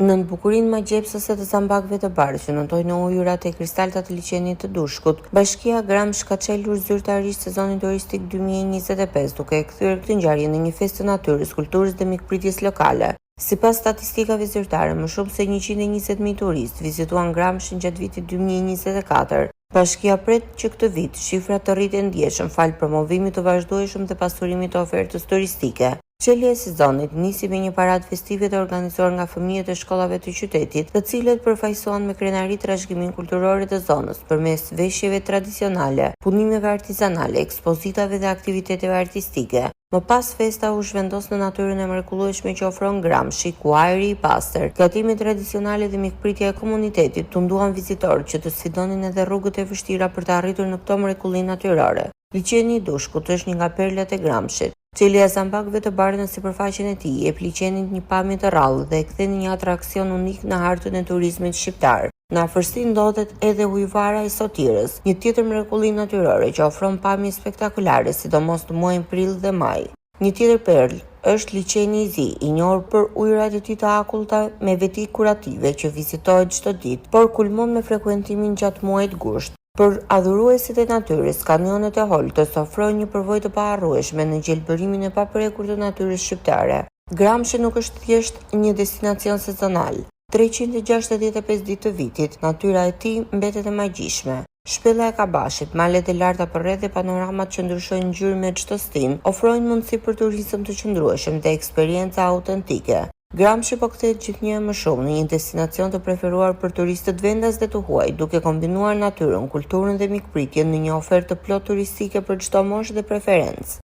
Nën bukurinë magjepsëse të zambakëve të bardhë që nëntojnë ujërat e kristalta të liçenit të Dushkut, Bashkia Gramsh ka çelur zyrtarisht sezonin turistik 2025 duke e kthyer këtë ngjarje në një festë të natyrës, kulturës dhe mikpritjes lokale. Sipas statistikave zyrtare, më shumë se 120.000 turistë vizituan Gramshin gjatë vitit 2024. Bashkia pret që këtë vit shifrat të rriten ndjeshëm fal promovimit të vazhdueshëm dhe pasurimit të ofertës turistike. Çelja e sezonit nisi me një paradë festive të organizuar nga fëmijët e shkollave të qytetit, të cilët përfaqësuan me krenari trashëgimin kulturor të zonës përmes veshjeve tradicionale, punimeve artizanale, ekspozitave dhe aktiviteteve artistike. Më pas festa u zhvendos në natyrën e mrekullueshme që ofron Gramshi, ku ajri i pastër, gatimet tradicionale dhe mikpritja e komunitetit tunduan vizitorë që të sfidonin edhe rrugët e vështira për të arritur në këto mrekulli natyrore. Liçeni i Dushkut është një nga perlat e Gramshit. Çelja e zambakëve të bardhë në sipërfaqen e tij jep liçenit një pamje të rrallë dhe e kthen një atraksion unik në hartën e turizmit shqiptar. Në afërsi ndodhet edhe ujvara e Sotirës, një tjetër mrekulli natyrore që ofron pamje spektakolare, sidomos në muajin prill dhe maj. Një tjetër perl është liçeni i Zi, i njohur për ujërat e tij të akullta me veti kurative që vizitohet çdo ditë, por kulmon me frekuentimin gjatë muajit gusht. Për adhuruesit e natyrës, kanionet e Holtës ofrojnë një përvojë të paharrueshme në gjelbërimin e paprekur të natyrës shqiptare. Gramshi nuk është thjesht një destinacion sezonal. 365 ditë të vitit, natyra e tij mbetet e magjishme. Shpella e Kabashit, malet e larta përreth dhe panoramat që ndryshojnë ngjyrë me çdo stin, ofrojnë mundësi për turizëm të qëndrueshëm dhe eksperjenca autentike. Gramshi po kthehet gjithnjë më shumë në një destinacion të preferuar për turistët vendas dhe të huaj, duke kombinuar natyrën, kulturën dhe mikpritjen në një ofertë të plot turistike për çdo moshë dhe preferencë.